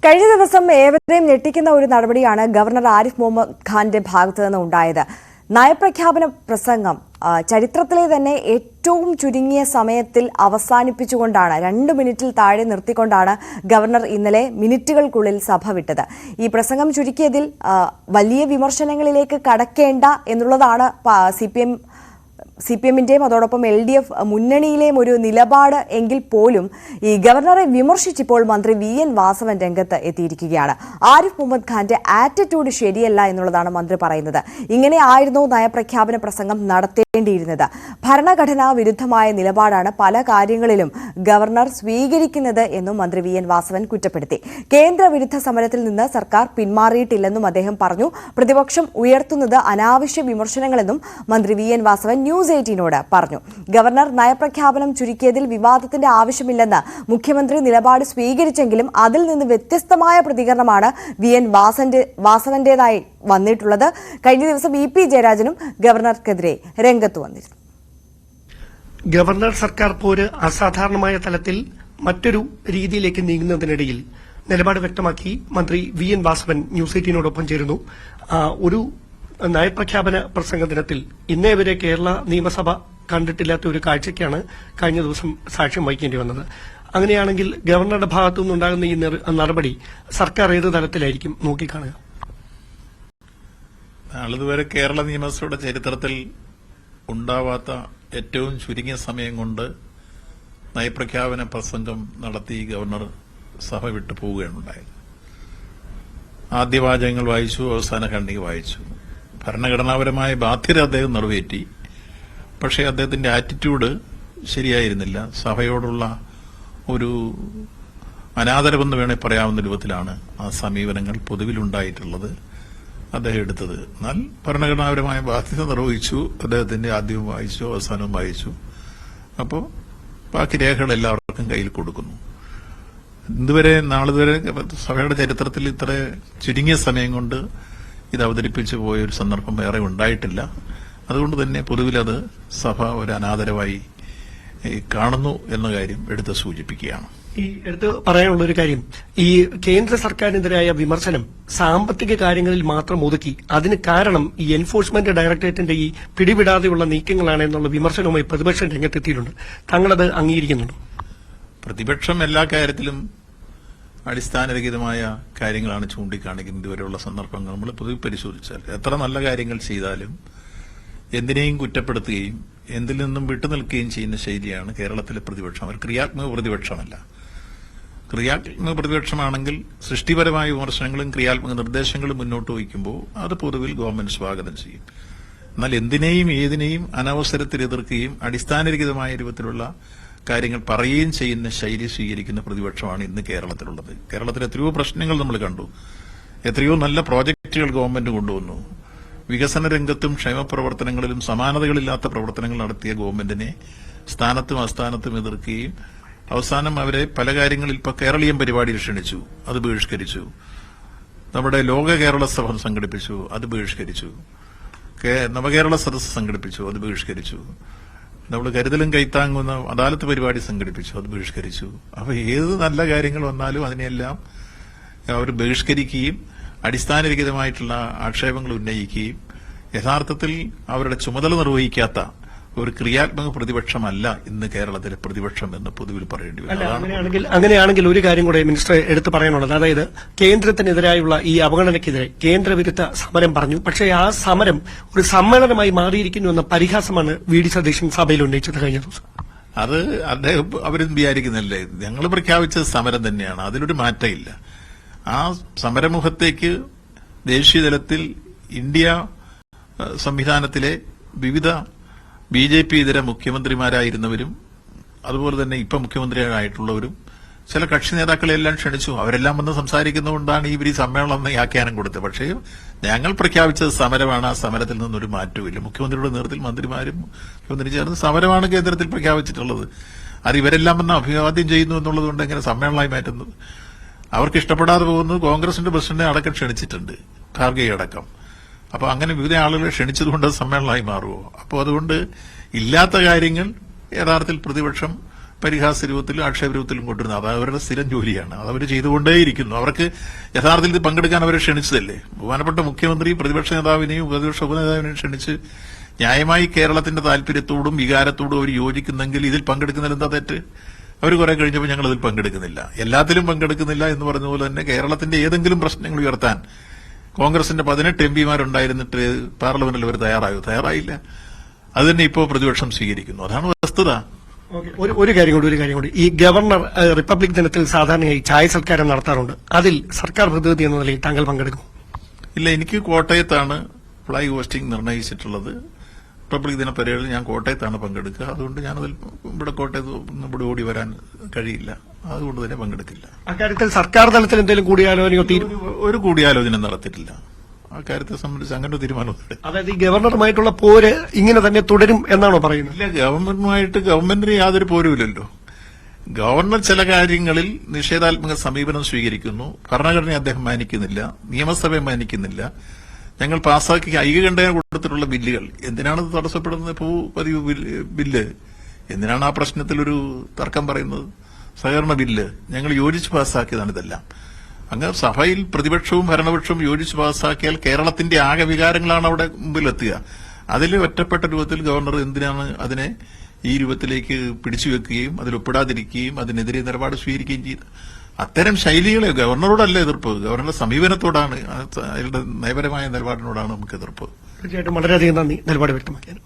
കഴിഞ്ഞ ദിവസം ഏവരെയും ഞെട്ടിക്കുന്ന ഒരു നടപടിയാണ് ഗവർണർ ആരിഫ് മുഹമ്മദ് ഖാന്റെ ഭാഗത്തു നിന്ന് ഉണ്ടായത്. നയപ്രഖ്യാപന പ്രസംഗം ചരിത്രത്തിലെ തന്നെ ഏറ്റവും ചുരുങ്ങിയ സമയത്തിൽ അവസാനിപ്പിച്ചുകൊണ്ടാണ് 2 മിനിറ്റിൽ താഴെ നിർത്തിക്കൊണ്ടാണ് ഗവർണർ ഇന്നലെ മിനിറ്റുകൾക്കുള്ളിൽ സഭ വിട്ടത്. ഈ പ്രസംഗം ചുരുക്കിയതിൽ വലിയ വിമർശനങ്ങളിലേക്ക് കടക്കേണ്ട എന്നുള്ളതാണ് CPM-ന്റെയും അതോടൊപ്പം LDF മുന്നണിയിലെയും ഒരു നിലപാട് എങ്കിൽ പോലും ഈ ഗവർണറെ വിമർശിച്ചപ്പോൾ മന്ത്രി VN വാസവൻ രംഗത്ത് എത്തിയിരിക്കുകയാണ്. ആരിഫ് മുഹമ്മദ് ഖാന്റെ ആറ്റിറ്റ്യൂഡ് ശരിയല്ല എന്നുള്ളതാണ് മന്ത്രി പറയുന്നത്. ഇങ്ങനെ ആയിരുന്നു നയപ്രഖ്യാപന പ്രസംഗം നടത്തേണ്ടിയിരുന്നത്. ഭരണഘടനാ വിരുദ്ധമായ നിലപാടാണ് പല കാര്യങ്ങളിലും ഗവർണർ സ്വീകരിക്കുന്നത് എന്നും മന്ത്രി VN വാസവൻ കുറ്റപ്പെടുത്തി. കേന്ദ്ര വിരുദ്ധ സമരത്തിൽ നിന്ന് സർക്കാർ പിന്മാറിയിട്ടില്ലെന്നും അദ്ദേഹം പറഞ്ഞു. പ്രതിപക്ഷം ഉയർത്തുന്നത് അനാവശ്യ വിമർശനങ്ങളെന്നും മന്ത്രി VN വാസവൻ ന്യൂസ് 18നോട് പറഞ്ഞു. ഗവർണർ നയപ്രഖ്യാപനം ചുരുക്കിയതിൽ വിവാദത്തിന്റെ ആവശ്യമില്ലെന്ന് മുഖ്യമന്ത്രി നിലപാട് സ്വീകരിച്ചെങ്കിലും അതിൽ നിന്ന് വ്യത്യസ്തമായ പ്രതികരണമാണ് VN വാസവന്റേതായി വന്നിട്ടുള്ളത്. കഴിഞ്ഞ ദിവസം EP ജയരാജനും ഗവർണർക്കെതിരെ രംഗത്ത് വന്നിരുന്നു. ഗവർണർ സർക്കാർ പോര് അസാധാരണമായ തലത്തിൽ മറ്റൊരു രീതിയിലേക്ക് നീങ്ങുന്നതിനിടയിൽ നിലപാട് വ്യക്തമാക്കി മന്ത്രി VN വാസവൻ ന്യൂസ് 18നോടൊപ്പം ചേരുന്നു. ഒരു നയപ്രഖ്യാപന പ്രസംഗ ദിനത്തിൽ ഇന്നേ വരെ കേരള നിയമസഭ കണ്ടിട്ടില്ലാത്ത ഒരു കാഴ്ചയ്ക്കാണ് കഴിഞ്ഞ ദിവസം സാക്ഷ്യം വഹിക്കേണ്ടി വന്നത്. അങ്ങനെയാണെങ്കിൽ ഗവർണറുടെ ഭാഗത്തു നിന്നുണ്ടാകുന്ന ഈ നടപടി സർക്കാർ ഏത് തലത്തിലായിരിക്കും നോക്കിക്കാണുക? നാളിതുവരെ കേരള നിയമസഭയുടെ ചരിത്രത്തിൽ ഉണ്ടാവാത്ത ഏറ്റവും ചുരുങ്ങിയ സമയം കൊണ്ട് നയപ്രഖ്യാപന പ്രസംഗം നടത്തി ഗവർണർ സഭ വിട്ടു പോവുകയാണ് ഉണ്ടായത്. ആദ്യ വാചകങ്ങൾ വായിച്ചു, അവസാന ഖണ്ഡിക വായിച്ചു. ഭരണഘടനാപരമായ ബാധ്യത അദ്ദേഹം നിറവേറ്റി. പക്ഷേ അദ്ദേഹത്തിന്റെ ആറ്റിറ്റ്യൂഡ് ശരിയായിരുന്നില്ല. സഭയോടുള്ള ഒരു അനാദരവെന്ന് വേണേൽ പറയാവുന്ന രൂപത്തിലാണ് ആ സമീപനങ്ങൾ പൊതുവിലുണ്ടായിട്ടുള്ളത്. അദ്ദേഹം എടുത്തത്. എന്നാൽ ഭരണഘടനാപരമായ ബാധ്യത നിർവഹിച്ചു. അദ്ദേഹത്തിന്റെ ആദ്യവും വായിച്ചു, അവസാനവും വായിച്ചു. അപ്പോൾ ബാക്കി രേഖകൾ എല്ലാവർക്കും കയ്യിൽ കൊടുക്കുന്നു. നാളിതുവരെ സഭയുടെ ചരിത്രത്തിൽ ഇത്ര ചുരുങ്ങിയ സമയം കൊണ്ട് ഇത് അവതരിപ്പിച്ചു പോയ ഒരു സന്ദർഭം വേറെ ഉണ്ടായിട്ടില്ല. അതുകൊണ്ട് തന്നെ പൊതുവിലത് സഭ ഒരു അനാദരവായി കാണുന്നു എന്ന കാര്യം എടുത്ത് സൂചിപ്പിക്കുകയാണ്. ഈ എടുത്ത് പറയാനുള്ള ഒരു കാര്യം, ഈ കേന്ദ്ര സർക്കാരിനെതിരായ വിമർശനം സാമ്പത്തിക കാര്യങ്ങളിൽ മാത്രം ഒതുക്കി, അതിന് കാരണം ഈ എൻഫോഴ്സ്മെന്റ് ഡയറക്ടറേറ്റിന്റെ ഈ പിടിവിടാതെയുള്ള നീക്കങ്ങളാണ് എന്നുള്ള വിമർശനവുമായി പ്രതിപക്ഷം രംഗത്തെത്തിയിട്ടുണ്ട്. താങ്കളത് അംഗീകരിക്കുന്നുണ്ടോ? പ്രതിപക്ഷം എല്ലാ കാര്യത്തിലും അടിസ്ഥാനരഹിതമായ കാര്യങ്ങളാണ് ചൂണ്ടിക്കാണിക്കുന്നത്. ഇതുവരെയുള്ള സന്ദർഭങ്ങൾ നമ്മൾ പൊതുവെ പരിശോധിച്ചാൽ എത്ര നല്ല കാര്യങ്ങൾ ചെയ്താലും എന്തിനേയും കുറ്റപ്പെടുത്തുകയും എന്തിൽ നിന്നും വിട്ടുനിൽക്കുകയും ചെയ്യുന്ന ശൈലിയാണ് കേരളത്തിലെ പ്രതിപക്ഷം. അവർ ക്രിയാത്മക പ്രതിപക്ഷമല്ല. ക്രിയാത്മക പ്രതിപക്ഷമാണെങ്കിൽ സൃഷ്ടിപരമായ വിമർശനങ്ങളും ക്രിയാത്മക നിർദ്ദേശങ്ങളും മുന്നോട്ട് വയ്ക്കുമ്പോൾ അത് പൊതുവിൽ ഗവൺമെന്റ് സ്വാഗതം ചെയ്യും. എന്നാൽ എന്തിനേയും ഏതിനേയും അനവസരത്തിൽ എതിർക്കുകയും അടിസ്ഥാനരഹിതമായ രൂപത്തിലുള്ള കാര്യങ്ങൾ പറയുകയും ചെയ്യുന്ന ശൈലി സ്വീകരിക്കുന്ന പ്രതിപക്ഷമാണ് ഇന്ന് കേരളത്തിലുള്ളത്. കേരളത്തിൽ എത്രയോ പ്രശ്നങ്ങൾ നമ്മൾ കണ്ടു. എത്രയോ നല്ല പ്രോജക്റ്റുകൾ ഗവൺമെന്റ് കൊണ്ടുവന്നു. വികസന രംഗത്തും ക്ഷേമപ്രവർത്തനങ്ങളിലും സമാനതകളില്ലാത്ത പ്രവർത്തനങ്ങൾ നടത്തിയ ഗവൺമെന്റിനെ സ്ഥാനത്തും അസ്ഥാനത്തും എതിർക്കുകയും അവസാനം അവരെ പല കാര്യങ്ങളിൽ ഇപ്പൊ കേരളീയം പരിപാടിയിൽ ക്ഷണിച്ചു, അത് ബഹിഷ്കരിച്ചു. നമ്മുടെ ലോക കേരള സഭ സംഘടിപ്പിച്ചു, അത് ബഹിഷ്കരിച്ചു. നവകേരള സദസ്സ് സംഘടിപ്പിച്ചു, അത് ബഹിഷ്കരിച്ചു. നമ്മൾ കരുതലും കൈത്താങ്ങുന്ന അദാലത്ത് പരിപാടി സംഘടിപ്പിച്ചു, അത് ബഹിഷ്കരിച്ചു. അപ്പൊ ഏത് നല്ല കാര്യങ്ങൾ വന്നാലും അതിനെല്ലാം അവർ ബഹിഷ്കരിക്കുകയും അടിസ്ഥാനരഹിതമായിട്ടുള്ള ആക്ഷേപങ്ങൾ ഉന്നയിക്കുകയും യഥാർത്ഥത്തിൽ അവരുടെ ചുമതല നിർവഹിക്കാത്ത ഒരു ക്രിയാത്മക പ്രതിപക്ഷമല്ല ഇന്ന് കേരളത്തിലെ പ്രതിപക്ഷം എന്ന് പൊതുവിൽ പറയേണ്ടി വരും. അങ്ങനെയാണെങ്കിൽ ഒരു കാര്യം കൂടെ മിനിസ്റ്റർ എടുത്തു പറയാനുള്ളത്, അതായത് കേന്ദ്രത്തിനെതിരായുള്ള ഈ അവഗണനയ്ക്കെതിരെ കേന്ദ്രവിരുദ്ധ സമരം പറഞ്ഞു. പക്ഷേ ആ സമരം ഒരു സമ്മേളനമായി മാറിയിരിക്കുന്നു എന്ന പരിഹാസമാണ് VD സതീശൻ സഭയിൽ ഉന്നയിച്ചത് കഴിഞ്ഞ ദിവസം. അത് അദ്ദേഹം അവരും വിചാരിക്കുന്നില്ലേ, ഞങ്ങൾ പ്രഖ്യാപിച്ചത് സമരം തന്നെയാണ്, അതിലൊരു മാറ്റമില്ല. ആ സമരമുഖത്തേക്ക് ദേശീയ തലത്തിൽ ഇന്ത്യ സംവിധാനത്തിലെ വിവിധ BJP ഇതര മുഖ്യമന്ത്രിമാരായിരുന്നവരും അതുപോലെ തന്നെ ഇപ്പം മുഖ്യമന്ത്രിയായിട്ടുള്ളവരും ചില കക്ഷി നേതാക്കളെല്ലാം ക്ഷണിച്ചു. അവരെല്ലാം വന്ന് സംസാരിക്കുന്നതുകൊണ്ടാണ് ഈ സമ്മേളനം എന്ന വ്യാഖ്യാനം കൊടുത്തത്. പക്ഷേ ഞങ്ങൾ പ്രഖ്യാപിച്ചത് സമരമാണ്. ആ സമരത്തിൽ നിന്നൊരു മാറ്റവുമില്ല. മുഖ്യമന്ത്രിയുടെ നേതൃത്വത്തിൽ മന്ത്രിമാരും മുഖ്യമന്ത്രി ചേർന്ന് സമരമാണ് കേന്ദ്രത്തിൽ പ്രഖ്യാപിച്ചിട്ടുള്ളത്. അത് ഇവരെല്ലാം വന്ന് അഭിവാദ്യം ചെയ്യുന്നു എന്നുള്ളതുകൊണ്ട് എങ്ങനെ സമ്മേളനമായി മാറ്റുന്നത്? അവർക്ക് ഇഷ്ടപ്പെടാതെ പോകുന്നത് കോൺഗ്രസിന്റെ പ്രസിഡന്റിനെ അടക്കം ക്ഷണിച്ചിട്ടുണ്ട്, ഖാർഗെ അടക്കം. അപ്പൊ അങ്ങനെ വിവിധ ആളുകളെ ക്ഷണിച്ചതുകൊണ്ട് സമ്മേളനമായി മാറുമോ? അപ്പോൾ അതുകൊണ്ട് ഇല്ലാത്ത കാര്യങ്ങൾ യഥാർത്ഥത്തിൽ പ്രതിപക്ഷം പരിഹാസ രൂപത്തിലും ആക്ഷേപ രൂപത്തിലും കൊണ്ടുവരുന്നത്. അത് അവരുടെ സ്ഥിരം ജോലിയാണ്. അത് അവർ ചെയ്തുകൊണ്ടേയിരിക്കുന്നു. അവർക്ക് യഥാർത്ഥത്തിൽ ഇത് പങ്കെടുക്കാൻ അവരെ ക്ഷണിച്ചതല്ലേ. ബഹുമാനപ്പെട്ട മുഖ്യമന്ത്രി പ്രതിപക്ഷ നേതാവിനെയും പ്രതിപക്ഷ ഉപനേതാവിനെയും ക്ഷണിച്ച് ന്യായമായി കേരളത്തിന്റെ താല്പര്യത്തോടും വികാരത്തോടും അവർ യോജിക്കുന്നെങ്കിൽ ഇതിൽ പങ്കെടുക്കുന്നതിൽ എന്താ തെറ്റ്? അവർ കുറെ കഴിഞ്ഞപ്പോൾ ഞങ്ങൾ അതിൽ പങ്കെടുക്കുന്നില്ല, എല്ലാത്തിലും പങ്കെടുക്കുന്നില്ല എന്ന് പറഞ്ഞ പോലെ തന്നെ കേരളത്തിന്റെ ഏതെങ്കിലും പ്രശ്നങ്ങൾ ഉയർത്താൻ കോൺഗ്രസിന്റെ 18 എംപിമാരുണ്ടായിരുന്നിട്ട് പാർലമെന്റിൽ അവർ തയ്യാറായില്ല. അത് തന്നെ ഇപ്പോൾ പ്രതിപക്ഷം സ്വീകരിക്കുന്നു. അതാണ് വസ്തുത. ഒരു കാര്യം കൂടി ഈ ഗവർണർ റിപ്പബ്ലിക് ദിനത്തിൽ സാധാരണയായി ചായ സൽക്കാരം നടത്താറുണ്ട്. അതിൽ സർക്കാർ പ്രതിനിധി എന്ന നിലയിൽ താങ്കൾ പങ്കെടുക്കും? ഇല്ല, എനിക്ക് കോട്ടയത്താണ് ഫ്ളാഗ് ഹോസ്റ്റിംഗ് നിർണയിച്ചിട്ടുള്ളത്. റിപ്പബ്ലിക് ദിന പരേഡിൽ ഞാൻ കോട്ടയത്താണ് പങ്കെടുക്കുക. അതുകൊണ്ട് ഞാനതിൽ ഇവിടെ കോട്ടയത്ത് ഇവിടെ ഓടി വരാൻ കഴിയില്ല. അതുകൊണ്ട് തന്നെ പങ്കെടുക്കില്ല. അക്കാര്യത്തിൽ സർക്കാർ തലത്തിൽ എന്തെങ്കിലും കൂടിയാലോചനയോ ഒരു കൂടിയാലോചന നടത്തിയിട്ടില്ല. അക്കാര്യത്തെ സംബന്ധിച്ച് അങ്ങനെ ഒരു തീരുമാനമുണ്ട്. അതായത് ഈ ഗവർണറുമായിട്ടുള്ള പോര് ഇങ്ങനെ തന്നെ തുടരും എന്നാണോ പറയുന്നത്? ഇല്ല, ഗവൺമെന്റിന് യാതൊരു പോരുമില്ലല്ലോ. ഗവർണർ ചില കാര്യങ്ങളിൽ നിഷേധാത്മക സമീപനം സ്വീകരിക്കുന്നു. ഭരണഘടനയെ അദ്ദേഹം മാനിക്കുന്നില്ല, നിയമസഭയെ മാനിക്കുന്നില്ല. ഞങ്ങൾ പാസ്സാക്കി ഐകകണ്ഠേന കൊടുത്തിട്ടുള്ള ബില്ലുകൾ എന്തിനാണ് തടസ്സപ്പെടുന്നത്? പതിവ് ബില്ല് എന്തിനാണ് ആ പ്രശ്നത്തിൽ ഒരു തർക്കം പറയുന്നത്? സഹകരണ ബില്ല് ഞങ്ങൾ യോജിച്ച് പാസ്സാക്കിയതാണ് ഇതെല്ലാം. അങ്ങ് സഭയിൽ പ്രതിപക്ഷവും ഭരണപക്ഷവും യോജിച്ച് പാസ്സാക്കിയാൽ കേരളത്തിന്റെ ആകെ വികാരങ്ങളാണ് അവിടെ മുമ്പിലെത്തുക. അതിൽ ഒറ്റപ്പെട്ട രൂപത്തിൽ ഗവർണർ എന്തിനാണ് അതിനെ ഈ രൂപത്തിലേക്ക് പിടിച്ചുവെക്കുകയും അതിൽ ഒപ്പിടാതിരിക്കുകയും അതിനെതിരെ നിലപാട് സ്വീകരിക്കുകയും ചെയ്ത്? അത്തരം ശൈലികളെ ഗവർണറോടല്ല എതിർപ്പ്, ഗവർണറുടെ സമീപനത്തോടാണ്, അയാളുടെ നയപരമായ നിലപാടിനോടാണ് നമുക്ക് എതിർപ്പ്. തീർച്ചയായിട്ടും വളരെയധികം നന്ദി നിലപാട് വ്യക്തമാക്കിയത്.